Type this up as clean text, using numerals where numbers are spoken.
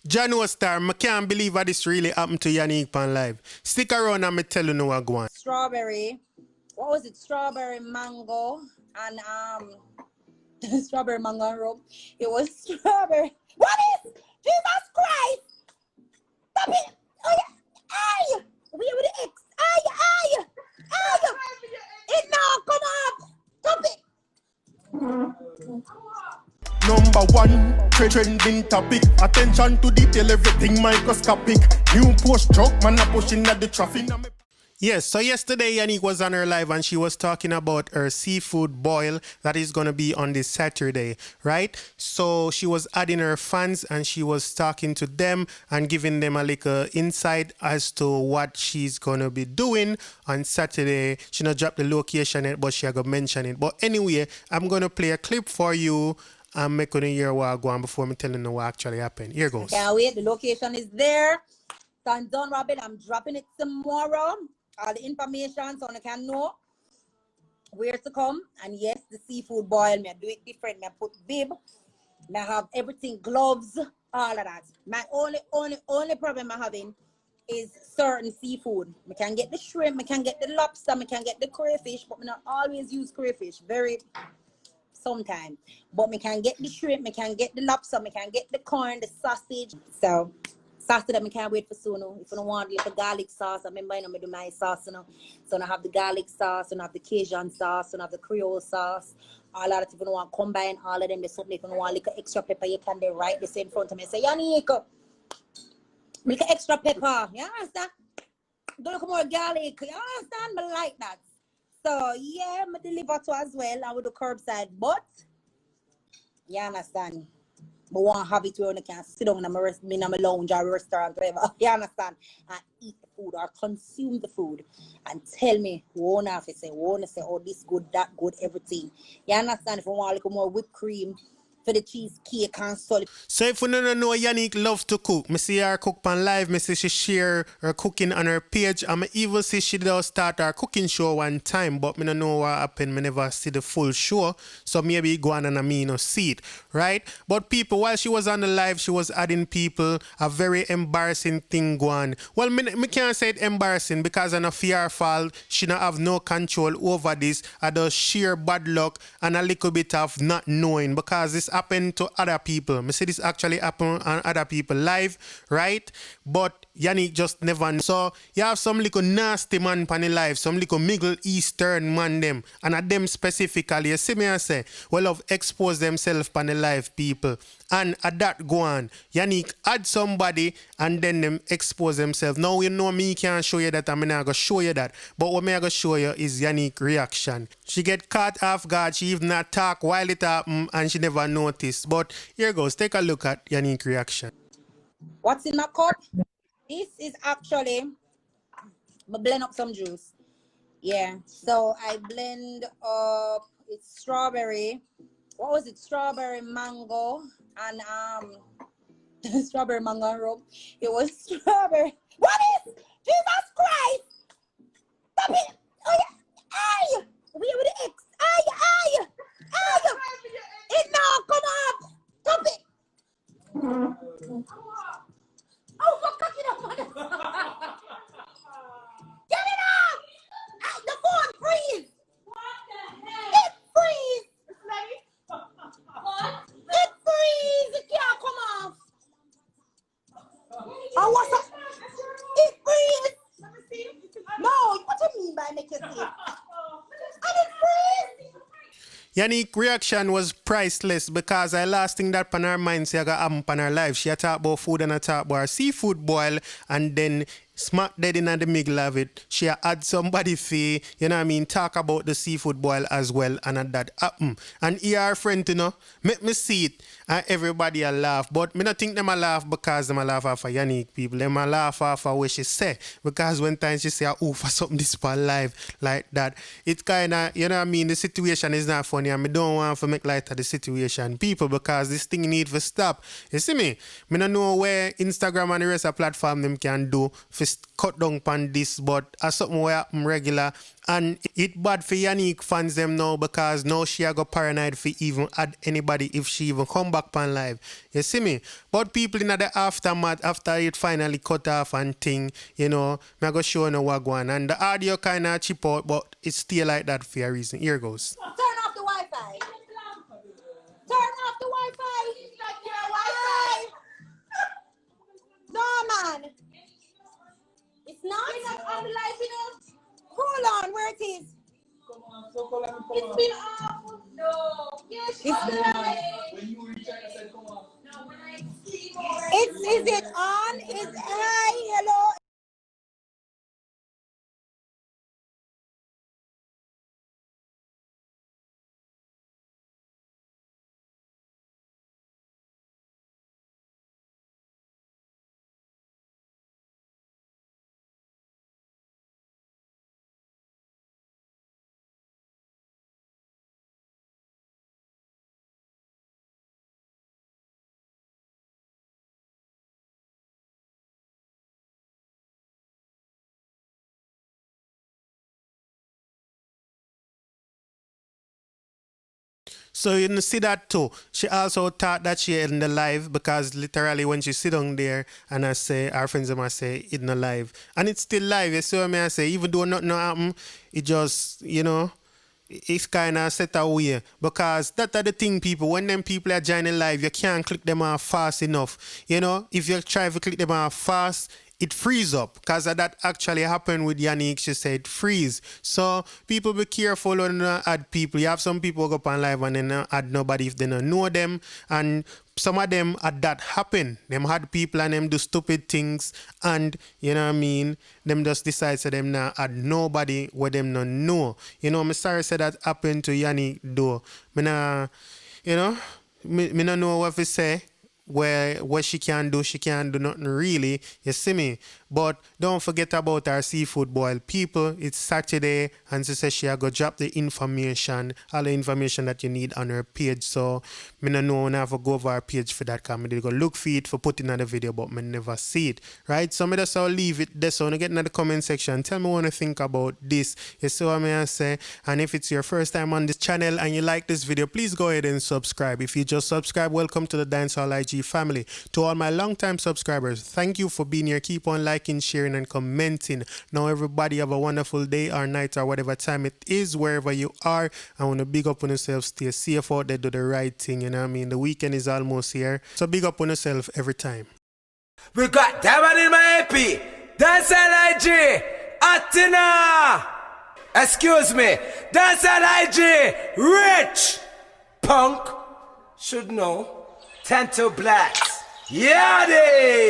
Jano Star, I can't believe how this really happened to Yanique on live. Stick around and me tell you what go on. Strawberry. What was it? Strawberry mango and strawberry mango and rum. It was strawberry. What is? Jesus Christ! Stop it! Oh yeah! Aye! We with the X. Aye! Aye! Aye! It now come up! Stop it! Number one, trending topic. Attention to detail, everything microscopic. New post truck, man a pushing at the traffic. Yes, so yesterday Yanique was on her live and she was talking about her seafood boil that is going to be on this Saturday, right? So she was adding her fans and she was talking to them and giving them a little insight as to what she's going to be doing on Saturday. She not dropped the location yet, but she going to mention it. But anyway, I'm going to play a clip for you and make you hear what go on before me telling you what actually happened. Here goes. Can't wait. The location is there. Done, Robin. I'm dropping it tomorrow. All the information so I can know where to come. And yes, the seafood boil, me do it different. Me put bib, me have everything, gloves, all of that. My only problem I'm having is certain seafood. Me can get the shrimp, me can get the lobster, me can get the crayfish, but me not always use crayfish. Very sometime. But me can get the shrimp, me can get the lobster, me can get the corn, the sausage. So Saturday, I can't wait for soon. If you don't want the garlic sauce, I remember I do my sauce. So I have the garlic sauce, and I have the Cajun sauce, and I have the Creole sauce. All of that, if you don't want to combine all of them, there's something if you don't want little extra pepper, you can then write this in front of me. Say, Yanique, little extra pepper. You understand? Don't look more garlic. You understand? I like that. So yeah, I deliver to as well. I will do curbside, but you understand? But want to have it where I can sit down in my lounge or restaurant, whatever. You understand? And eat the food or consume the food and tell me who want to say, oh, this good, that good, everything. You understand? If you want a little more whipped cream for the cheesecake and solid. So if you don't know Yanique loves to cook, me see her cook on live, me see she share her cooking on her page, and me even see she does start her cooking show one time, but me don't know what happened, me never see the full show, so maybe go on and me no see it, right? But people, while she was on the live, she was adding people a very embarrassing thing go on. Well, me can't say it embarrassing because on a fear fault, she don't have no control over this, I just sheer bad luck and a little bit of not knowing because this happen to other people. Me see this actually happen on other people live, right? But Yanique just never know. So you have some little nasty man pan the live, some little Middle Eastern man them, and at them specifically, you see me I say, well of expose themselves pan the live people. And at that go on, Yanique add somebody and then them expose themselves. Now you know me can't show you that, I'm not gonna show you that. But what me I gonna show you is Yanique reaction. She get caught off guard, she even not talk while it happen and she never noticed. But here goes, take a look at Yanique reaction. What's in my cup? This is actually, I blend up some juice. Yeah, so I blend up, it's strawberry. What was it? Strawberry mango and strawberry mango and rum. It was strawberry. What is? Jesus Christ! Stop it! Oh yeah! Aye! We with the X. Aye! Aye! Aye! It now come up! Stop it! Oh, for cooking up! Get it off! The phone freeze! What the hell? It freeze! What? It freeze! It can't come off! Oh, what's up? It freeze! No, what do you mean by make it see? And it freeze! Yanique reaction was priceless because I last thing that on her mind say I got happen on her life. She a talk about food and I talk about her seafood boil and then smack dead in the middle of it. She add somebody fee, you know what I mean, talk about the seafood boil as well and at that happen. And here her friend, you know, make me see it and everybody a laugh. But me not think them a laugh because them a laugh off of Yanique people. Them a laugh off of what she say. Because when time she say, oh, for something this for live like that, it kinda, you know what I mean, the situation is not funny and me don't want to make light of the situation, people, because this thing need to stop. You see me? Me don't know where Instagram and the rest of platform them can do for cut down on this, but as something where happen regular. And it bad for Yanique fans them now because now she a go paranoid for even add anybody if she even come back on live. You see me? But people in the aftermath, after it finally cut off and thing, you know, me go show no what go on. And the audio kind of cheap out, but it's still like that for a reason. Here goes. Turn off the Wi-Fi. Turn off the Wi-Fi. Why? No, man. It's not. It's not on the live, you know. Hold on, where it is? Come on, so call me. It's been off. No. Yes, it's when you were trying to say, come on. No, when I see is it on? Is hi, hello. So you see that too. She also thought that she in the live because literally when she sit down there and I say, our friends might say in the live. And it's still live, you see what I say? Even though nothing happen, it just, you know, it's kind of set away. Because that's the thing, people. When them people are joining live, you can't click them off fast enough. You know, if you try to click them off fast, it frees up because that actually happened with Yanique. She said freeze. So people be careful when you add people. You have some people go up on live and then add nobody if they don't know them. And some of them had that happen. Them had people and them do stupid things and you know what I mean. Them just decide to them now add nobody where them not know. You know, I'm sorry say that happened to Yanique though. Me nah, you know, me not know what to say. Where what she can do nothing really, you see me. But don't forget about our seafood boil. People, it's Saturday and she says she a go drop the information, all the information that you need on her page. So me no know when I have to go over her page for that because I go look for it for putting on the video, but me never see it. Right? So me just I'll leave it there. So when I get in the comment section, tell me what you think about this. You see what I say? And if it's your first time on this channel and you like this video, please go ahead and subscribe. If you just subscribe, welcome to the Dancehall IG family. To all my long-time subscribers, thank you for being here. Keep on liking, sharing, and commenting. Now, everybody have a wonderful day or night or whatever time it is, wherever you are. I want to big up on yourself. Stay safe out there. Do the right thing. You know what I mean? The weekend is almost here. So big up on yourself every time. We got that one in my AP. Dancehall IG. Atina. Excuse me. Dancehall IG. Rich. Punk. Should know. 10 to blacks. Yadi!